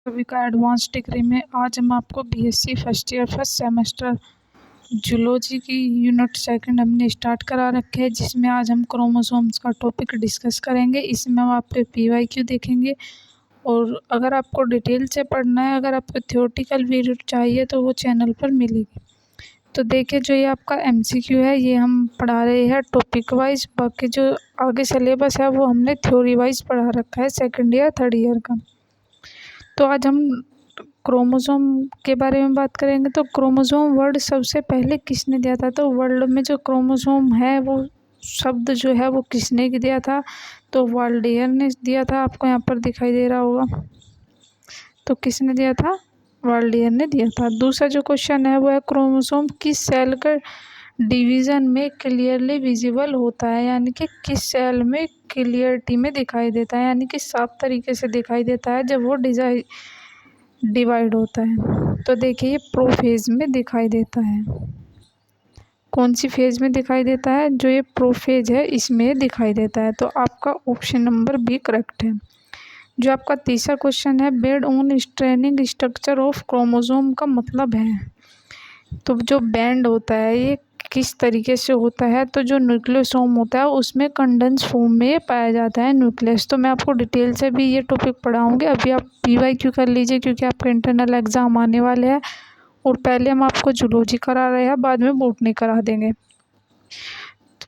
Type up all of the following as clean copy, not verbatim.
सभी का advance degree में आज हम आपको BSc first year first semester zoology की यूनिट सेकंड हमने स्टार्ट करा रखे हैं, जिसमें आज हम क्रोमोसोम्स का टॉपिक डिस्कस करेंगे। इसमें हम आपके पीवाईक्यू देखेंगे और अगर आपको डिटेल से पढ़ना है, अगर आपको थ्योरेटिकल वीडियो चाहिए तो वो चैनल पर मिलेगी। तो देखिए, जो ये आपका एमसीक्यू है ये हम पढ़ा रहे हैं टॉपिक वाइज। बाकी जो आगे सिलेबस है वो हमने थ्योरी वाइज पढ़ा रखा है सेकेंड ईयर थर्ड ईयर का। तो आज हम क्रोमोसोम के बारे में बात करेंगे। तो क्रोमोसोम वर्ड सबसे पहले किसने दिया था? तो वर्ल्ड में जो क्रोमोसोम है वो शब्द जो है वो किसने दिया था? तो वाल्डियर ने दिया था। आपको यहाँ पर दिखाई दे रहा होगा। तो किसने दिया था? वाल्डियर ने दिया था। दूसरा जो क्वेश्चन है वो है क्रोमोसोम किस सेल का डिवीज़न में क्लियरली विजिबल होता है, यानी कि किस सेल में क्लियरिटी में दिखाई देता है, यानी कि साफ तरीके से दिखाई देता है जब वो डिवाइड होता है। तो देखिए, ये प्रोफेज में दिखाई देता है। कौन सी फेज में दिखाई देता है? जो ये प्रोफेज है इसमें दिखाई देता है। तो आपका ऑप्शन नंबर बी करेक्ट है। जो आपका तीसरा क्वेश्चन है, bead on straining structure of chromosome का मतलब है। तो जो बैंड होता है ये किस तरीके से होता है? तो जो न्यूक्लियोसोम होता है उसमें कंडेंस फॉर्म में पाया जाता है न्यूक्लियस। तो मैं आपको डिटेल से भी ये टॉपिक पढ़ाऊंगी। अभी आप पीवाईक्यू कर लीजिए क्योंकि आपके इंटरनल एग्ज़ाम आने वाले हैं और पहले हम आपको जूलॉजी करा रहे हैं, बाद में बॉटनी करा देंगे।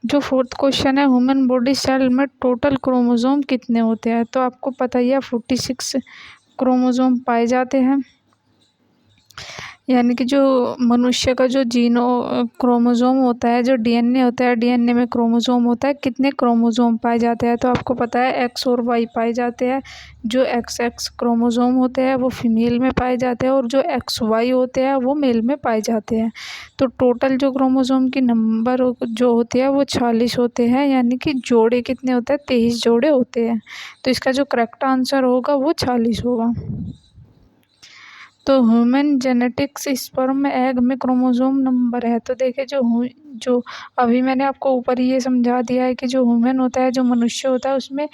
जो फोर्थ क्वेश्चन है, ह्यूमन बॉडी सेल में टोटल क्रोमोसोम कितने होते हैं? तो आपको पता ही है 46 क्रोमोसोम पाए जाते हैं। यानी कि जो मनुष्य का जो जीनो क्रोमोसोम होता है, जो डीएनए होता है, डीएनए में क्रोमोसोम होता है, कितने क्रोमोसोम पाए जाते हैं? तो आपको पता है एक्स और वाई पाए जाते हैं। जो एक्स एक्स क्रोमोसोम होते हैं वो फीमेल में पाए जाते हैं और जो एक्स वाई होते हैं वो मेल में पाए जाते हैं। तो टोटल जो क्रोमोसोम की नंबर जो होते हैं वो 46 होते हैं, यानी कि जोड़े कितने होते हैं? 23 जोड़े होते हैं। तो इसका जो करेक्ट आंसर होगा वो 46 होगा। तो ह्यूमन जेनेटिक्स स्पर्म एग में क्रोमोसोम नंबर है। तो देखिए, जो अभी मैंने आपको ऊपर ये समझा दिया है कि जो ह्यूमन होता है, जो मनुष्य होता है, उसमें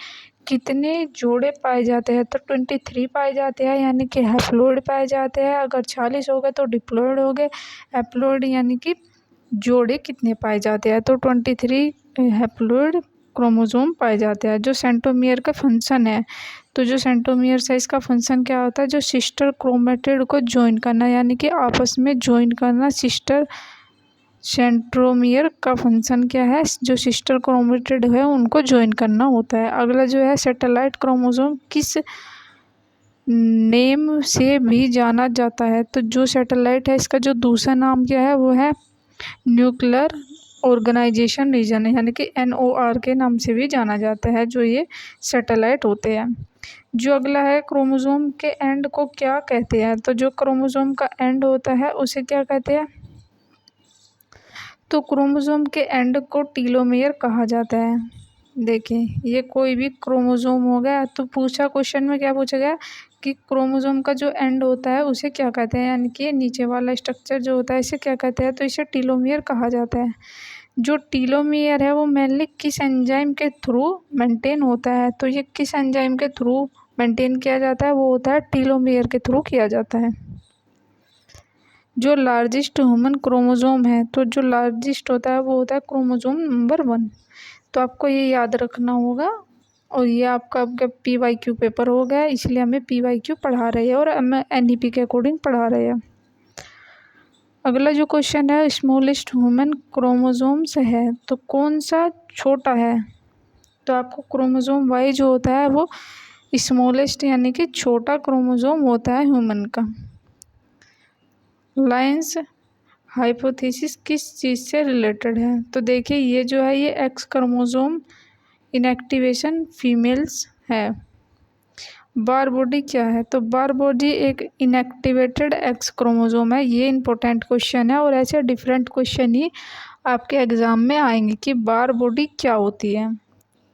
कितने जोड़े पाए जाते हैं? तो 23 पाए जाते हैं, यानी कि हैप्लॉइड पाए जाते हैं। अगर 40 हो गए तो डिप्लॉइड हो गए। हैप्लॉइड यानी कि जोड़े कितने पाए जाते हैं? तो 23 हैप्लॉइड क्रोमोसोम पाए जाते हैं। जो सेंट्रोमियर का फंक्शन है, तो जो सेंट्रोमियर है इसका फंक्शन क्या होता है? जो सिस्टर क्रोमेटिड को ज्वाइन करना, यानी कि आपस में ज्वाइन करना। सिस्टर सेंट्रोमियर का फंक्शन क्या है? जो सिस्टर क्रोमेटिड है उनको ज्वाइन करना होता है। अगला जो है, सैटेलाइट क्रोमोसोम किस नेम से भी जाना जाता है? तो जो सैटेलाइट है इसका जो दूसरा नाम क्या है वो है न्यूक्लियर ऑर्गेनाइजेशन रीजन है, यानी कि NOR के नाम से भी जाना जाता है जो ये सैटेलाइट होते हैं। जो अगला है, क्रोमोसोम के एंड को क्या कहते हैं? तो जो क्रोमोसोम का एंड होता है उसे क्या कहते हैं? तो क्रोमोसोम के एंड को टीलोमेयर कहा जाता है। देखिए, ये कोई भी क्रोमोसोम हो गया। तो पूछा क्वेश्चन में क्या पूछा गया कि क्रोमोसोम का जो एंड होता है उसे क्या कहते हैं, यानी कि नीचे वाला स्ट्रक्चर जो होता है इसे क्या कहते हैं? तो इसे टीलोमियर कहा जाता है। जो टीलोमियर है वो मेनली किस एंजाइम के थ्रू मेंटेन होता है? तो ये किस एंजाइम के थ्रू मेंटेन किया जाता है? वो होता है टीलोमियर के थ्रू किया जाता है। जो लार्जेस्ट ह्यूमन क्रोमोसोम है, तो जो लार्जेस्ट होता है वो होता है क्रोमोसोम नंबर 1। तो आपको ये याद रखना होगा। और ये आपका पीवाईक्यू पेपर हो गया, इसलिए हमें पीवाईक्यू पढ़ा रहे हैं और हमें NEP के अकॉर्डिंग पढ़ा रहे हैं। अगला जो क्वेश्चन है, स्मॉलेस्ट ह्यूमन क्रोमोसोम्स है, तो कौन सा छोटा है? तो आपको क्रोमोसोम वाई जो होता है वो स्मॉलेस्ट यानी कि छोटा क्रोमोसोम होता है ह्यूमन का। लाइंस हाइपोथेसिस किस चीज़ से रिलेटेड है? तो देखिए, ये जो है ये एक्स क्रोमोसोम इनएक्टिवेशन फीमेल्स है। बार बॉडी क्या है? तो बार बॉडी एक इनएक्टिवेटेड एक्स क्रोमोसोम है। ये इंपॉर्टेंट क्वेश्चन है और ऐसे डिफरेंट क्वेश्चन ही आपके एग्ज़ाम में आएंगे कि बार बॉडी क्या होती है।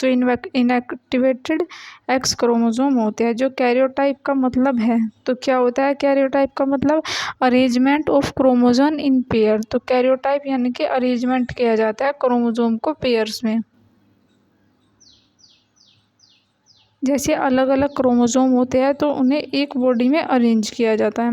तो इनएक्टिवेटेड एक्स क्रोमोसोम होते हैं। जो कैरियोटाइप का मतलब है, तो क्या होता है कैरियोटाइप का मतलब? Arrangement of chromosome in pair. तो कैरियोटाइप यानी कि अरेंजमेंट किया जाता है क्रोमोसोम को पेयर्स में। जैसे अलग अलग क्रोमोसोम होते हैं तो उन्हें एक बॉडी में अरेंज किया जाता है।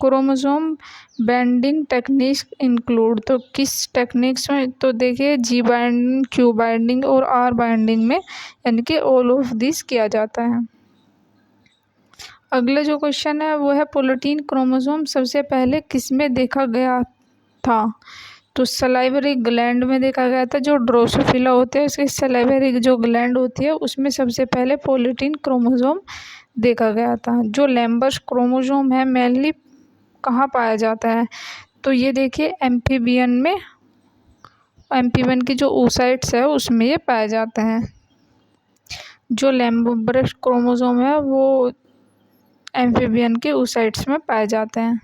क्रोमोसोम बाइंडिंग टेक्निक्स इंक्लूड, तो किस टेक्निक्स में, तो देखिए जी बाइंडिंग, क्यू बाइंडिंग और आर बाइंडिंग में, यानी कि ऑल ऑफ दिस किया जाता है। अगला जो क्वेश्चन है वो है प्रोटीन क्रोमोसोम सबसे पहले किस में देखा गया था? तो सलाइवरी ग्लैंड में देखा गया था। जो ड्रोसोफिला होते हैं उसके सलाइवरी जो ग्लैंड होती है उसमें सबसे पहले प्रोटीन क्रोमोसोम देखा गया था। जो लैम्बर्स क्रोमोसोम है मेनली कहाँ पाया जाता है? तो ये देखिए एम्फीबियन में, एम्फीबियन की जो oocytes है उसमें ये पाया जाता है। जो लैम्बर्स क्रोमोसोम है वो एम्फीबियन के oocytes में पाए जाते हैं।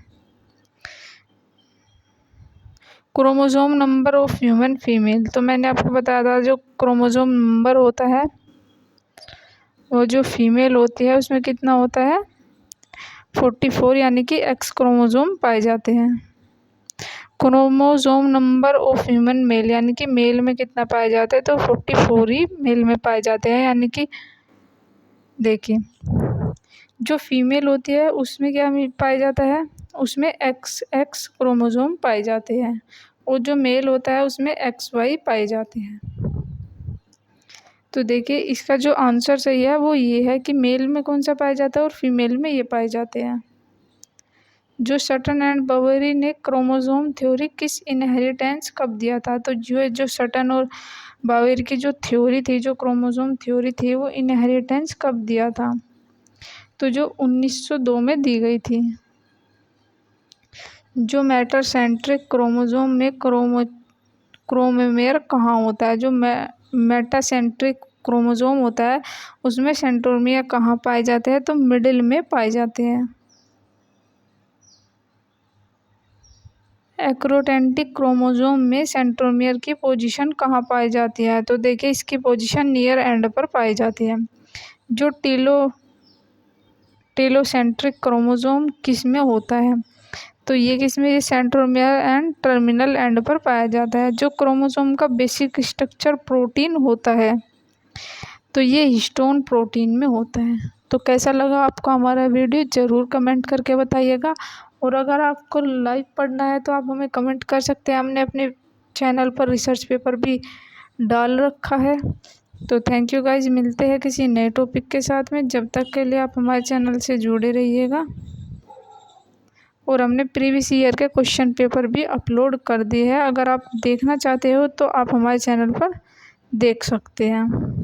Chromosome number of human female, तो मैंने आपको बताया था जो क्रोमोसोम नंबर होता है वो जो फीमेल होती है उसमें कितना होता है? 44, यानी कि एक्स क्रोमोसोम पाए जाते हैं। Chromosome number of human male, यानी कि मेल में कितना पाया जाता है? तो 44 ही मेल में पाए जाते हैं। यानी कि देखिए जो फीमेल होती है उसमें क्या पाया जाता है? उसमें एक्स क्रोमोसोम पाए जाते हैं और जो मेल होता है उसमें XY पाए जाते हैं। तो देखिए इसका जो आंसर सही है वो ये है कि मेल में कौन सा पाया जाता है और फीमेल में ये पाए जाते हैं। जो सटन एंड बावेरी ने क्रोमोसोम थ्योरी किस इनहेरिटेंस कब दिया था? तो जो सटन और बावेरी की जो थ्योरी थी, जो क्रोमोसोम थ्योरी थी, वो इनहेरिटेंस कब दिया था? तो जो 1902 में दी गई थी। जो मेटासेंट्रिक क्रोमोसोम में क्रोमोमेर कहाँ होता है? जो मेटासेंट्रिक क्रोमोसोम होता है उसमें सेंट्रोमियर कहाँ पाए जाते हैं? तो मिडिल में पाए जाते हैं। एक्रोटेंटिक क्रोमोसोम में सेंट्रोमियर की पोजीशन कहाँ पाई जाती है? तो देखिए इसकी पोजीशन नियर एंड पर पाई जाती है। जो टेलोसेंट्रिक क्रोमोसोम किस में होता है? तो ये किस में? ये सेंट्रोमियर एंड टर्मिनल एंड पर पाया जाता है। जो क्रोमोसोम का बेसिक स्ट्रक्चर प्रोटीन होता है तो ये हिस्टोन प्रोटीन में होता है। तो कैसा लगा आपको हमारा वीडियो ज़रूर कमेंट करके बताइएगा। और अगर आपको लाइव पढ़ना है तो आप हमें कमेंट कर सकते हैं, हमने अपने चैनल पर रिसर्च पेपर भी डाल रखा है। तो थैंक यू गाइज, मिलते हैं किसी नए टॉपिक के साथ में। जब तक के लिए आप हमारे चैनल से जुड़े रहिएगा। और हमने प्रीवियस ईयर के क्वेश्चन पेपर भी अपलोड कर दिए हैं, अगर आप देखना चाहते हो तो आप हमारे चैनल पर देख सकते हैं।